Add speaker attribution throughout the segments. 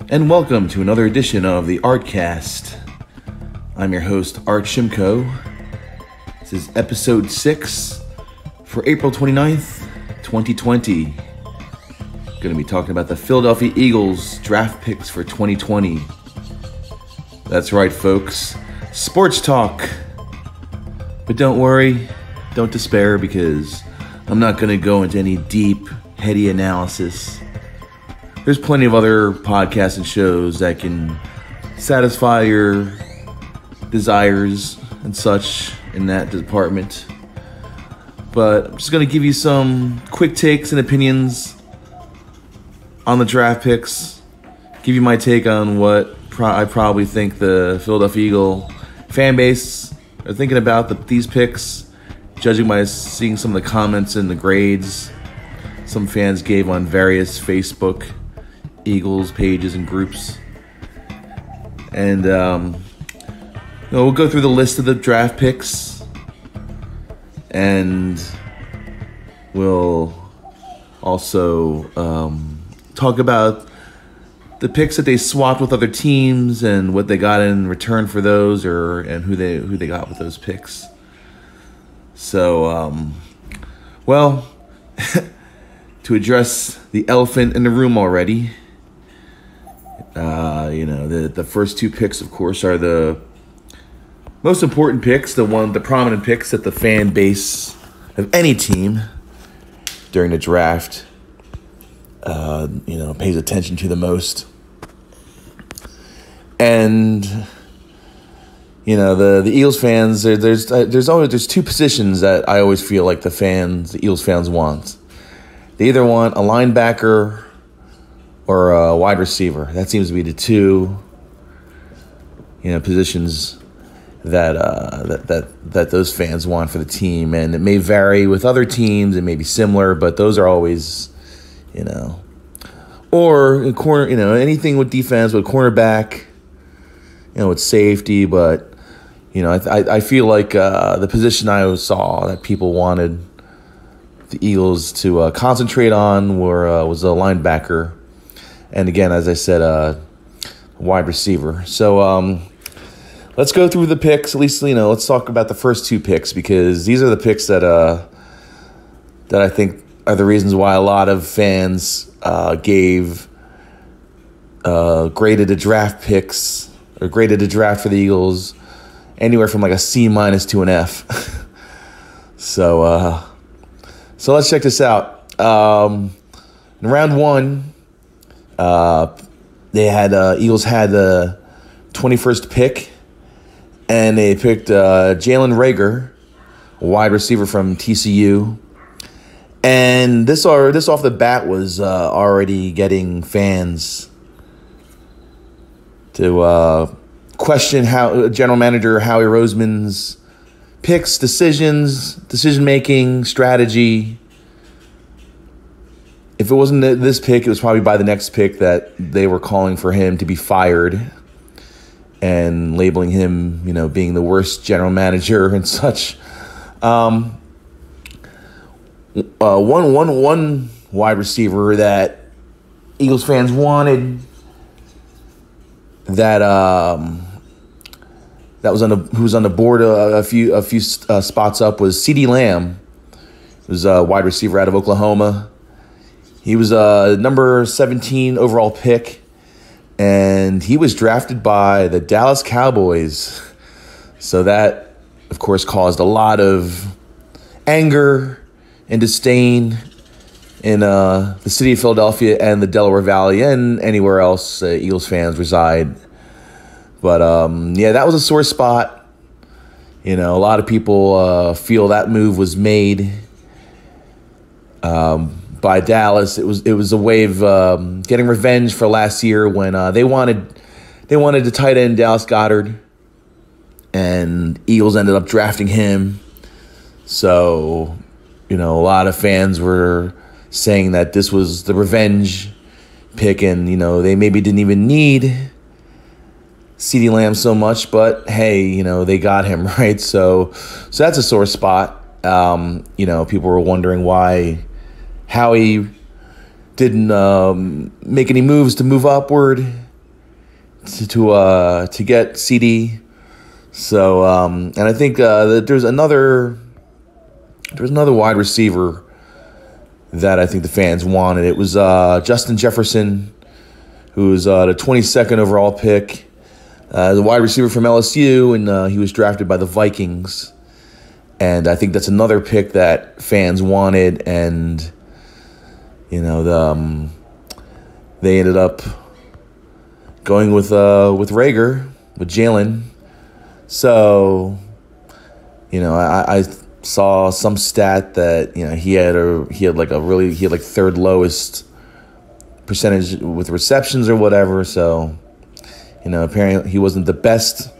Speaker 1: and welcome to another edition of the ArtCast. I'm your host, Art Shimko. This is episode 6 for April 29th, 2020. Going to be talking about the Philadelphia Eagles draft picks for 2020. That's right, folks. Sports talk. But don't worry, don't despair, because I'm not going to go into any deep, heady analysis. There's plenty of other podcasts and shows that can satisfy your desires and such in that department. But I'm just going to give you some quick takes and opinions on the draft picks. Give you my take on what I probably think the Philadelphia Eagle fan base are thinking about these picks, judging by seeing some of the comments and the grades some fans gave on various Facebook Eagles pages and groups. And we'll go through the list of the draft picks, and we'll also talk about the picks that they swapped with other teams and what they got in return for those, and who they got with those picks. So, to address the elephant in the room already, the first two picks, of course, are the most important picks, the prominent picks that the fan base of any team during the draft, pays attention to the most. And the Eagles fans, there's two positions that I always feel like the Eagles fans want. They either want a linebacker or a wide receiver. That seems to be the two, positions that those fans want for the team. And it may vary with other teams. It may be similar, but those are always, or in corner, anything with defense, with cornerback, with safety. But, I feel like the position I saw that people wanted the Eagles to concentrate on was a linebacker. And again, as I said, wide receiver. So let's go through the picks. At least, let's talk about the first two picks, because these are the picks that I think are the reasons why a lot of fans graded the draft picks, or graded the draft for the Eagles anywhere from like a C- to an F. So let's check this out. In round one, Eagles had the 21st pick, and they picked Jalen Reagor, a wide receiver from TCU. And this off the bat was already getting fans to question how General Manager Howie Roseman's picks, decision-making, strategy. If it wasn't this pick, it was probably by the next pick that they were calling for him to be fired and labeling him, being the worst general manager and such. One wide receiver that Eagles fans wanted who was on the board a few spots up was CeeDee Lamb. He was a wide receiver out of Oklahoma. He was a number 17 overall pick, and he was drafted by the Dallas Cowboys. So that, of course, caused a lot of anger and disdain in the city of Philadelphia and the Delaware Valley and anywhere else Eagles fans reside. But, that was a sore spot. A lot of people feel that move was made by Dallas. It was a way of getting revenge for last year when they wanted the tight end Dallas Goedert, and Eagles ended up drafting him. So, a lot of fans were saying that this was the revenge pick, and they maybe didn't even need CeeDee Lamb so much, but hey, they got him, right? So that's a sore spot. People were wondering why Howie didn't make any moves to move upward to get CD. So and I think that there's another wide receiver that I think the fans wanted. It was Justin Jefferson, who was the 22nd overall pick, the wide receiver from LSU, and he was drafted by the Vikings. And I think that's another pick that fans wanted, and they ended up going with Rager, with Jalen. So, I saw some stat that he had third lowest percentage with receptions or whatever. So, apparently he wasn't the best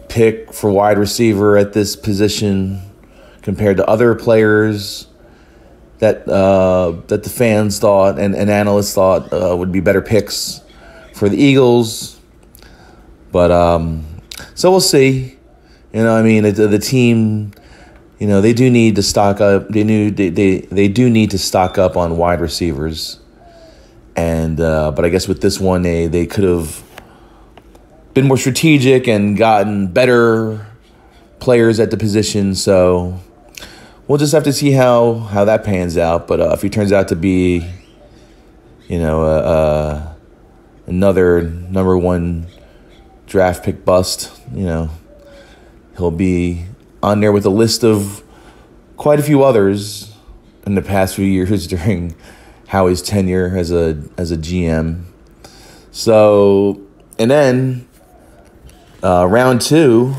Speaker 1: pick for wide receiver at this position compared to other players that the fans thought and analysts thought would be better picks for the Eagles. But so we'll see. The team, they do need to stock up. They do need to stock up on wide receivers. And but I guess with this one, they could have been more strategic and gotten better players at the position. So we'll just have to see how that pans out. But if he turns out to be, another number one draft pick bust, he'll be on there with a list of quite a few others in the past few years during Howie's tenure as a GM. So, and then round two,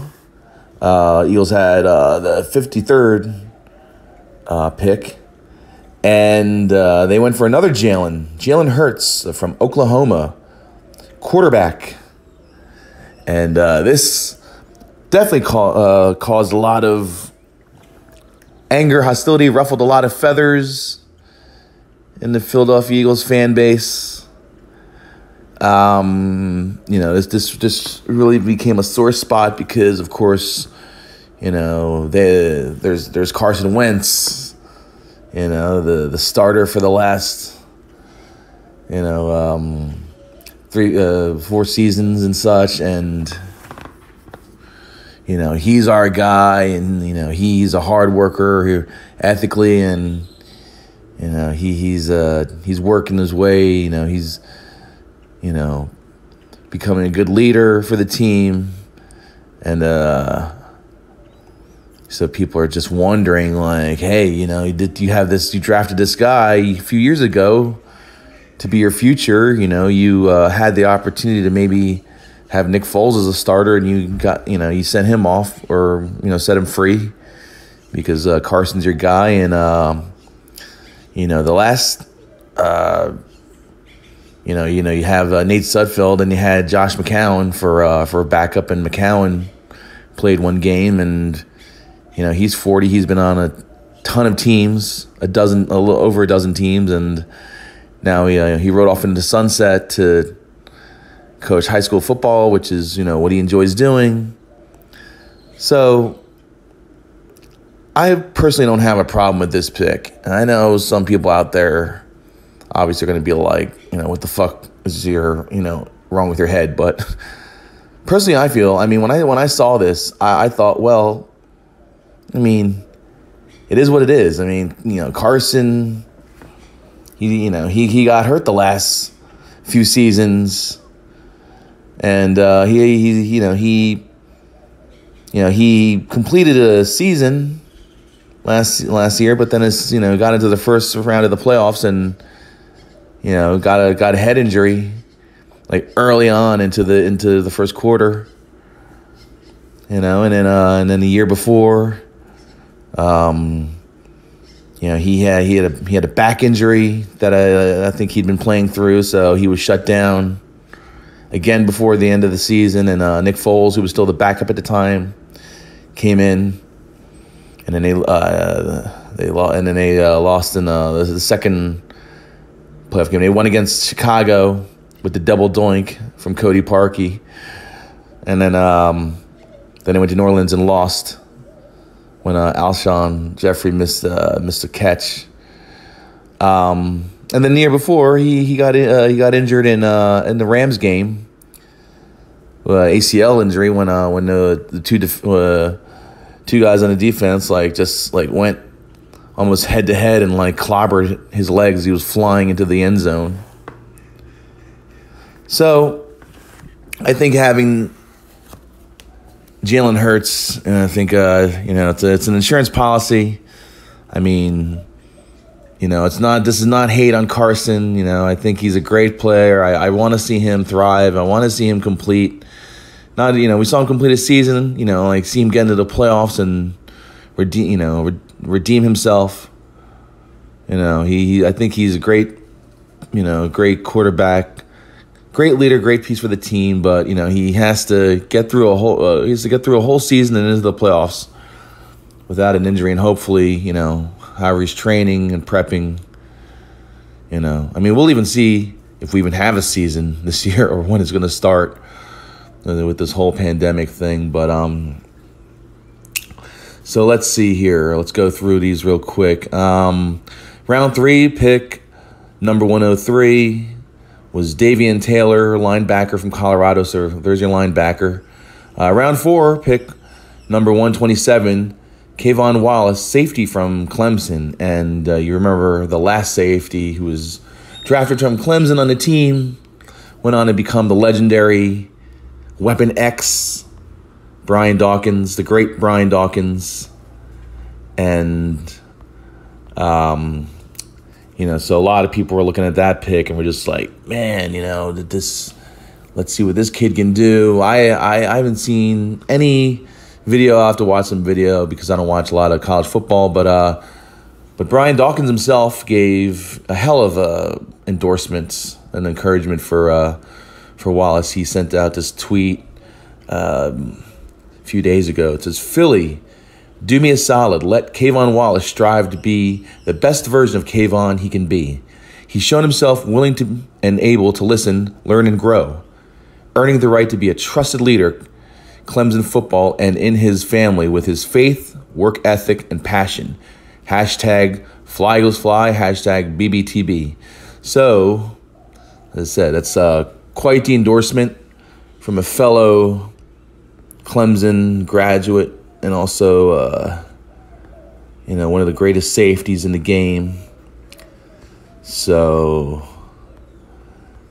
Speaker 1: Eagles had the 53rd pick, and they went for another Jalen Hurts from Oklahoma, quarterback. And this definitely caused a lot of anger, hostility, ruffled a lot of feathers in the Philadelphia Eagles fan base. This really became a sore spot because, of course, there's Carson Wentz, the starter for the last, 4 seasons and such, and he's our guy, and he's a hard worker ethically, and he's working his way. He's becoming a good leader for the team, and so people are just wondering, like, hey, you drafted this guy a few years ago to be your future. You had the opportunity to maybe have Nick Foles as a starter, and you sent him off, or set him free because Carson's your guy. And the last you have Nate Sudfeld, and you had Josh McCown for a backup, and McCown played one game, and he's 40. He's been on a ton of teams, over a dozen teams, and now he rode off into the sunset to coach high school football, which is what he enjoys doing. So I personally don't have a problem with this pick. And I know some people out there obviously are going to be like, what the fuck is wrong with your head? But personally, I feel, when I saw this, I thought, well, it is what it is. Carson, he got hurt the last few seasons, and he completed a season last year, but then got into the first round of the playoffs and got a head injury like early on into the first quarter, and then the year before, he had a back injury that I think he'd been playing through, so he was shut down again before the end of the season. And Nick Foles, who was still the backup at the time, came in, and then they lost in the second playoff game. They won against Chicago with the double doink from Cody Parkey, and then they went to New Orleans and lost when Alshon Jeffrey missed a catch. And then the year before, he got injured in the Rams game ACL injury when the two guys on the defense just went almost head to head and clobbered his legs. He was flying into the end zone. So I think having Jalen Hurts, and I think it's an insurance policy. I mean, this is not hate on Carson. I think he's a great player. I want to see him thrive. I want to see him complete. We saw him complete a season. See him get into the playoffs and redeem himself. I think he's a great quarterback, great leader, great piece for the team. But he has to get through a whole season and into the playoffs without an injury, and hopefully, however he's training and prepping. We'll even see if we even have a season this year or when it's going to start with this whole pandemic thing. But so let's see here. Let's go through these real quick. Round 3, pick number 103 was Davian Taylor, linebacker from Colorado. So there's your linebacker. Round 4, pick number 127, Kayvon Wallace, safety from Clemson. And you remember the last safety who was drafted from Clemson on the team, went on to become the legendary Weapon X, Brian Dawkins, the great Brian Dawkins. And, so a lot of people were looking at that pick and were just like, man, let's see what this kid can do. I haven't seen any video. I'll have to watch some video because I don't watch a lot of college football. But Brian Dawkins himself gave a hell of a endorsement and encouragement for Wallace. He sent out this tweet a few days ago. It says, "Philly, do me a solid. Let Kayvon Wallace strive to be the best version of Kayvon he can be. He's shown himself willing to and able to listen, learn, and grow, earning the right to be a trusted leader Clemson football and in his family with his faith, work ethic, and passion. Hashtag Fly Eagles Fly, hashtag BBTB." So, as I said, that's quite the endorsement from a fellow Clemson graduate and also, one of the greatest safeties in the game. So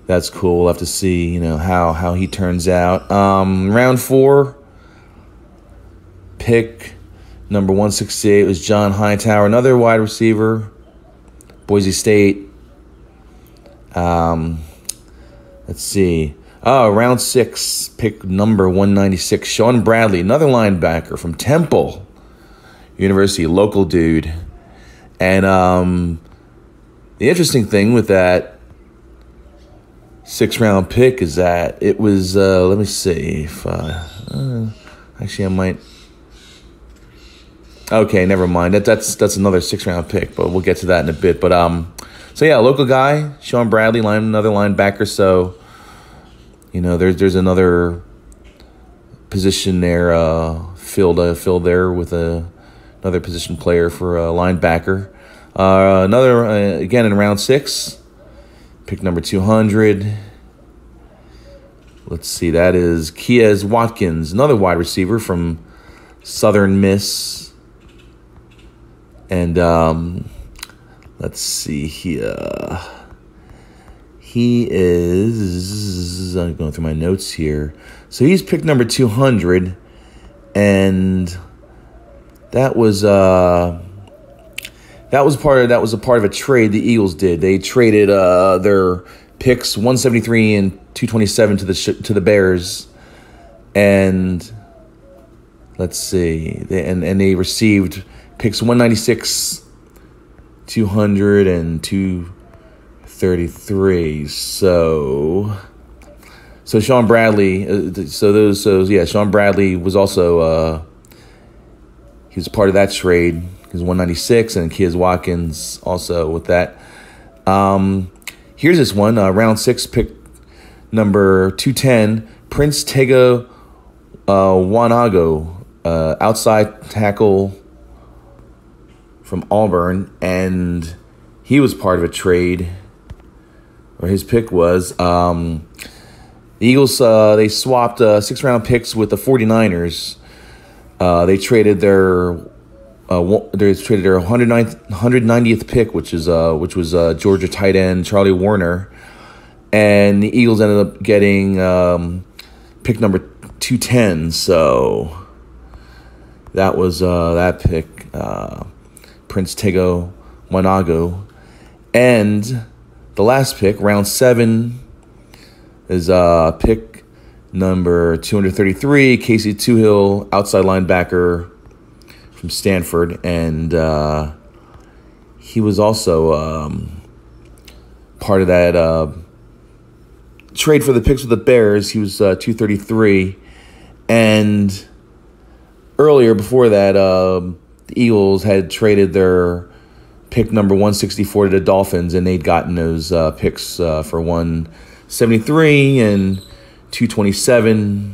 Speaker 1: that's cool. We'll have to see, how he turns out. Round 4, pick number 168 was John Hightower, another wide receiver, Boise State. Let's see. Round 6, pick number 196, Sean Bradley, another linebacker from Temple University, local dude. And the interesting thing with that 6th-round pick is that it was, let me see if actually I might. Okay, never mind. That's another 6th-round pick, but we'll get to that in a bit. But so yeah, local guy, Sean Bradley, another linebacker. So there's another position there filled there with another position player for a linebacker. Another again in round 6, pick number 200. Let's see, that is Keyes Watkins, another wide receiver from Southern Miss. And let's see here. He is, I'm going through my notes here. So he's picked number 200, and that was a part of a trade the Eagles did. They traded their picks 173 and 227 to the Bears, and let's see, they received picks 196, 200, and 233. So Sean Bradley. Sean Bradley was also he was part of that trade. He was 196, and Keyes Watkins also with that. Here's this one, round 6, pick number 210, Prince Tega Wanago, outside tackle from Auburn, and he was part of a trade, or his pick was. The Eagles, they swapped 6th-round picks with the 49ers. They traded their 190th pick, which was Georgia tight end Charlie Warner, and the Eagles ended up getting pick number 210. So that was that pick, Prince Tego Monago, and the last pick, round 7, is pick number 233, Casey Toohill, outside linebacker from Stanford, and he was also part of that trade for the picks with the Bears. He was 233, and earlier before that, the Eagles had traded their pick number 164 to the Dolphins, and they'd gotten those picks for 173 and 227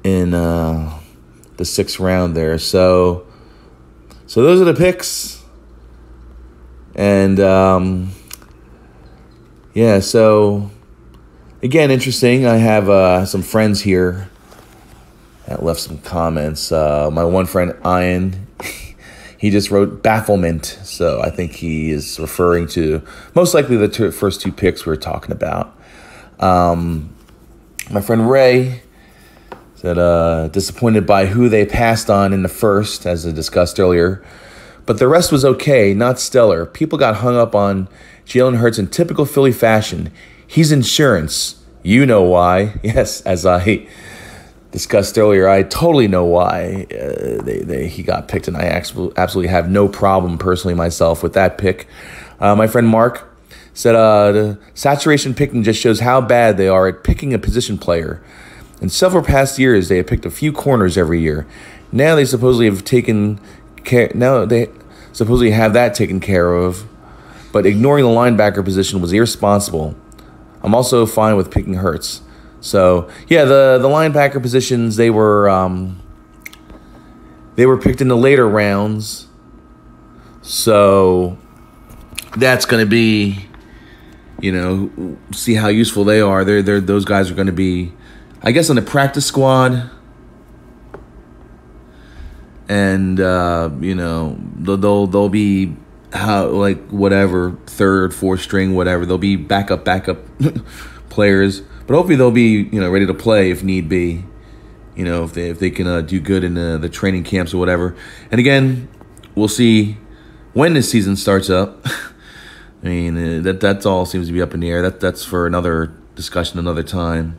Speaker 1: in the 6th round there. So those are the picks. And yeah, so again, interesting. I have some friends here that left some comments. My one friend, Ian, he just wrote bafflement. So I think he is referring to most likely the first 2 picks we were talking about. My friend Ray said disappointed by who they passed on in the first, as I discussed earlier. But the rest was okay, not stellar. People got hung up on Jalen Hurts in typical Philly fashion. He's insurance. You know why. Yes, as I discussed earlier, I totally know why he got picked, and I absolutely have no problem personally myself with that pick. My friend Mark said the saturation picking just shows how bad they are at picking a position player. In several past years, they have picked a few corners every year. Now they supposedly have taken care. Now they supposedly have that taken care of, but ignoring the linebacker position was irresponsible. I'm also fine with picking Hurts. So yeah, the linebacker positions, they were picked in the later rounds. So that's going to be, see how useful they are. Those guys are going to be, I guess, on the practice squad, and they'll be whatever, 3rd, 4th string, whatever. They'll be backup players, but hopefully they'll be ready to play if need be. If they can do good in the training camps or whatever. And again, we'll see when this season starts up. I mean, that's all seems to be up in the air. That's for another discussion another time.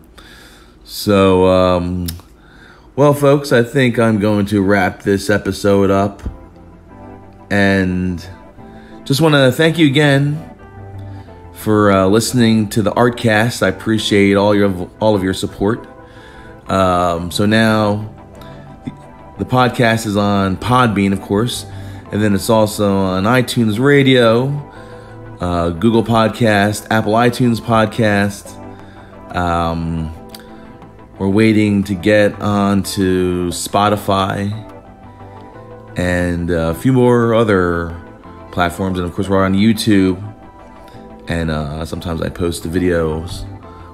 Speaker 1: So, well, folks, I think I'm going to wrap this episode up. And just want to thank you again for listening to the ArtCast. I appreciate all of your support. So now the podcast is on Podbean, of course, and then it's also on iTunes Radio, Google Podcast, Apple iTunes Podcast. We're waiting to get onto Spotify and a few more other platforms. And of course, we're on YouTube. And sometimes I post the videos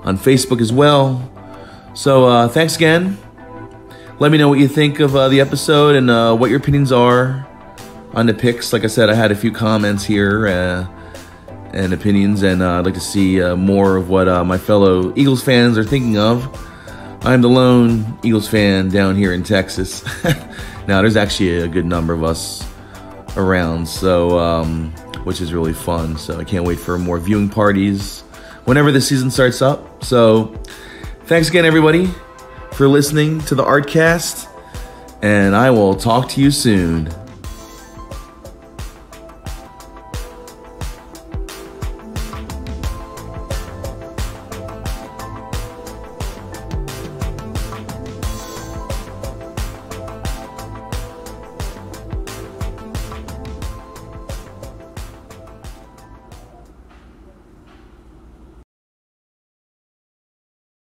Speaker 1: on Facebook as well. So thanks again. Let me know what you think of the episode and what your opinions are on the picks. Like I said, I had a few comments here and opinions, and I'd like to see more of what my fellow Eagles fans are thinking of. I'm the lone Eagles fan down here in Texas. Now, there's actually a good number of us around, so which is really fun. So I can't wait for more viewing parties whenever the season starts up. So thanks again, everybody, for listening to the ArtCast, and I will talk to you soon.